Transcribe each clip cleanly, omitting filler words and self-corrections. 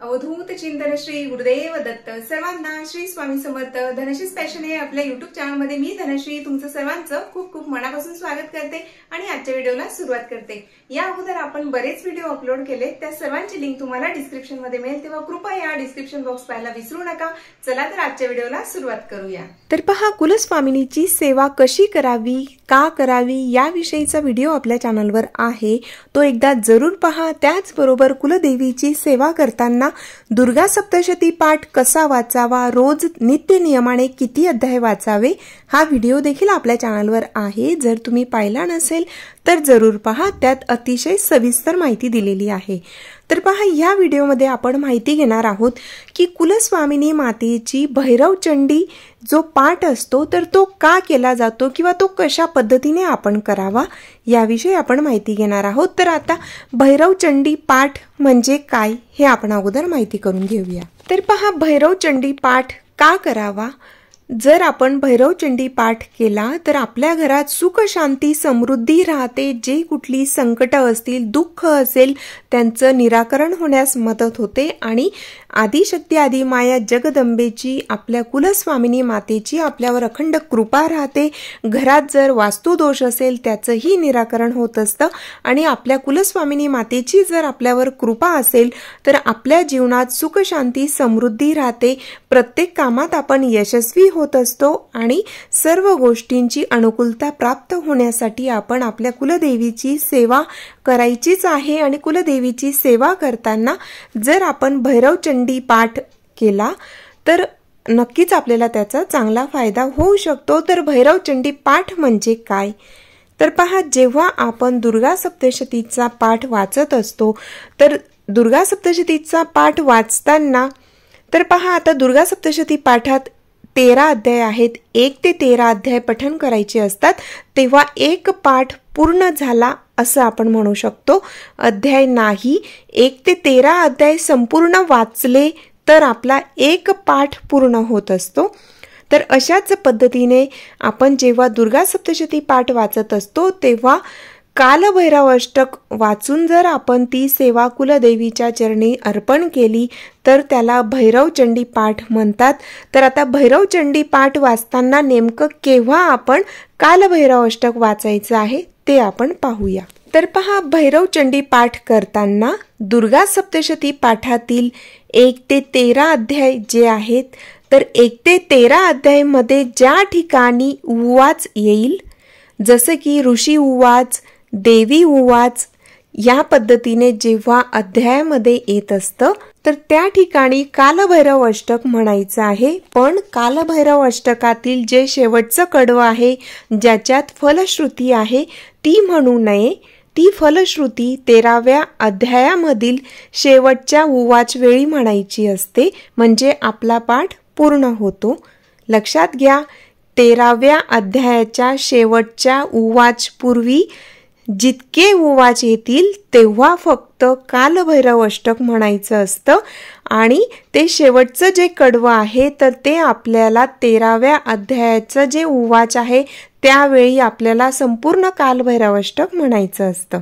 अवधूत चिंतन श्री गुरुदेव दत्त सर्वांना श्री स्वामी समर्थ धनश्री's पॅशन हे आपल्या युट्यूब चॅनल मध्ये मी धनश्री तुमचं सर्वांचं खूप खूप मनापासून स्वागत करते आणि आजच्या व्हिडिओला सुरुवात करते। या अगोदर आपण बरेच व्हिडिओ अपलोड केले, त्या सर्वांची लिंक तुम्हाला डिस्क्रिप्शन मध्ये मिळेल, तेव्हा कृपया डिस्क्रिप्शन बॉक्स पाहायला विसरू नका। चला तर आजच्या व्हिडिओला सुरुवात करूया। तर पहा, कुलस्वामिनीची सेवा कशी करावी, का करावी याविषयीचा व्हिडिओ आपल्या चॅनलवर आहे, तो एकदा जरूर पहा। त्याचबरोबर कुलदेवीची सेवा करताना दुर्गा सप्तशती पाठ कसा वाचावा, रोज नित्य नियमाने किती अध्याय वाचावे हा व्हिडिओ देखील आपल्या चॅनलवर आहे। जर तुम्ही पाहिला नसेल तर जरूर पहा, त्यात अतिशय सविस्तर माहिती दिलेली आहे। तर पहा, या व्हिडिओमध्ये आपण माहिती घेणार आहोत की कुलस्वामिनी मातेची भैरवचंडी जो पाठ असतो तर तो का केला जातो किंवा तो कशा पद्धतीने आपण करावा याविषयी आपण माहिती घेणार आहोत। तर आता भैरवचंडी पाठ म्हणजे काय हे आपण अगोदर माहिती करून घेऊया। तर पहा, भैरवचंडी पाठ का करावा? जर आपण भैरवचंडी पाठ केला तर आपल्या घरात सुख शांती समृद्धी राहते। जे कुठली संकट असतील, दुःख असेल, त्यांचं निराकरण होण्यास मदत होते आणि आदिशक्ती आदिमाया जगदंबेची, आपल्या कुलस्वामिनी मातेची आपल्यावर अखंड कृपा राहते। घरात जर वास्तुदोष असेल त्याचंही निराकरण होत असतं आणि आपल्या कुलस्वामिनी मातेची जर आपल्यावर कृपा असेल तर आपल्या जीवनात सुख शांती समृद्धी राहते। प्रत्येक कामात आपण यशस्वी होत असतो आणि सर्व गोष्टींची अनुकूलता प्राप्त होण्यासाठी आपण आपल्या कुलदेवीची सेवा करायचीच आहे। आणि कुलदेवीची सेवा करताना जर आपण भैरवचंडी पाठ केला तर नक्कीच आपल्याला त्याचा चांगला फायदा होऊ शकतो। तर भैरवचंडी पाठ म्हणजे काय? तर पहा, जेव्हा आपण दुर्गा सप्तशतीचा पाठ वाचत असतो तर दुर्गा सप्तशतीचा पाठ वाचताना तर पहा, आता दुर्गा सप्तशती पाठात 13 अध्याय आहेत। 1 ते 13 अध्याय पठण करायचे असतात, तेव्हा एक पाठ पूर्ण झाला असं आपण म्हणू शकतो। अध्याय नाही, 1 ते 13 अध्याय संपूर्ण वाचले तर आपला एक पाठ पूर्ण होत असतो। तर अशाच पद्धतीने आपण जेव्हा दुर्गा सप्तशती पाठ वाचत असतो तेव्हा कालभैरव अष्टक वाचून जर आपण ती सेवा कुलदेवीच्या चरणी अर्पण केली तर त्याला भैरवचंडी पाठ म्हणतात। तर आता भैरवचंडी पाठ वाचताना नेमकं केव्हा आपण कालभैरव अष्टक वाचायचं आहे ते आपण पाहूया। तर पहा, भैरवचंडी पाठ करताना दुर्गा सप्तशती पाठातील 1 ते 13 अध्याय जे आहेत, तर 1 ते 13 अध्याय मध्ये ज्या ठिकाणी उवाच येईल, जसे की ऋषी उवाच, देवी उवाच, या पद्धतीने जेव्हा अध्यायामध्ये येत असतं तर त्या ठिकाणी कालभैरव अष्टक म्हणायचं आहे। पण कालभैरव अष्टकातील जे शेवटचं कडवं आहे, ज्याच्यात फलश्रुती आहे, ती म्हणू नये। ती फलश्रुती 13व्या अध्यायामधील शेवटच्या उवाच वेळी म्हणायची असते, म्हणजे आपला पाठ पूर्ण होतो। लक्षात घ्या, 13व्या अध्यायाच्या शेवटच्या उवाच पूर्वी जितके उवाच येतील तेव्हा फक्त कालभैरव अष्टक म्हणायचं असतं आणि ते शेवटचं जे कडवं आहे तर ते आपल्याला 13व्या अध्यायाचं जे उवाच आहे त्यावेळी आपल्याला संपूर्ण कालभैरव अष्टक म्हणायचं असतं।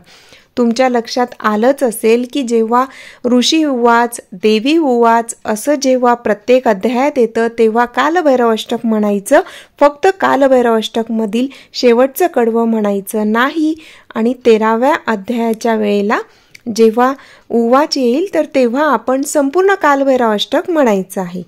तुमच्या लक्षात आलंच असेल की जेव्हा ऋषी उवाच, देवी उवाच असं जेव्हा प्रत्येक अध्यायात येतं तेव्हा कालभैरव अष्टक म्हणायचं, फक्त कालभैरव अष्टक मधील शेवटचं कडवं म्हणायचं नाही। आणि 13व्या अध्यायाच्या वेळेला जेव्हा उवाच येईल तर तेव्हा आपण संपूर्ण कालभैरव अष्टक म्हणायचं आहे।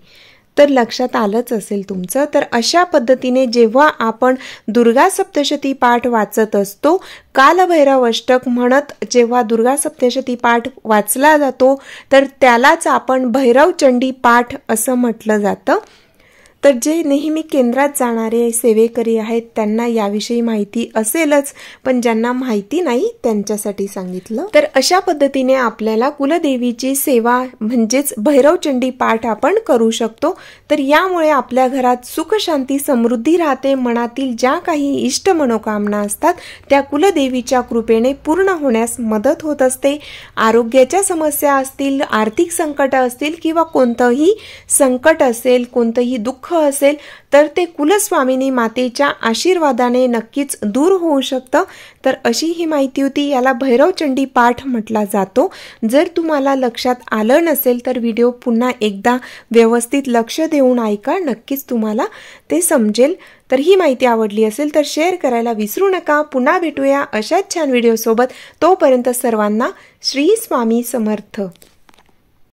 तर लक्षात आलंच असेल तुमचं। तर अशा पद्धतीने जेव्हा आपण दुर्गा सप्तशती पाठ वाचत असतो, कालभैरव अष्टक म्हणत जेव्हा दुर्गा सप्तशती पाठ वाचला जातो तर त्यालाच आपण भैरवचंडी पाठ असं म्हटलं जातं। तर जे नेहमी केंद्रात जाणारे सेवेकरी आहेत त्यांना याविषयी माहिती असेलच, पण ज्यांना माहिती नाही त्यांच्यासाठी सांगितलं। तर अशा पद्धतीने आपल्याला कुलदेवीची सेवा म्हणजेच भैरवचंडी पाठ आपण करू शकतो। तर यामुळे आपल्या घरात सुख शांती समृद्धी राहते। मनातील ज्या काही इष्ट मनोकामना असतात त्या कुलदेवीच्या कृपेने पूर्ण होण्यास मदत होत असते। आरोग्याच्या समस्या असतील, आर्थिक संकट असतील किंवा कोणतंही संकट असेल, कोणतंही दुःख दुःख असेल तर ते कुलस्वामिनी मातेच्या आशीर्वादाने नक्कीच दूर होऊ शकतं। तर अशी ही माहिती होती। याला भैरवचंडी पाठ म्हटला जातो। जर तुम्हाला लक्षात आलं नसेल तर व्हिडिओ पुन्हा एकदा व्यवस्थित लक्ष देऊन ऐका, नक्कीच तुम्हाला ते समजेल। तर ही माहिती आवडली असेल तर शेअर करायला विसरू नका। पुन्हा भेटूया अशाच छान व्हिडिओ सोबत। तोपर्यंत सर्वांना श्री स्वामी समर्थ।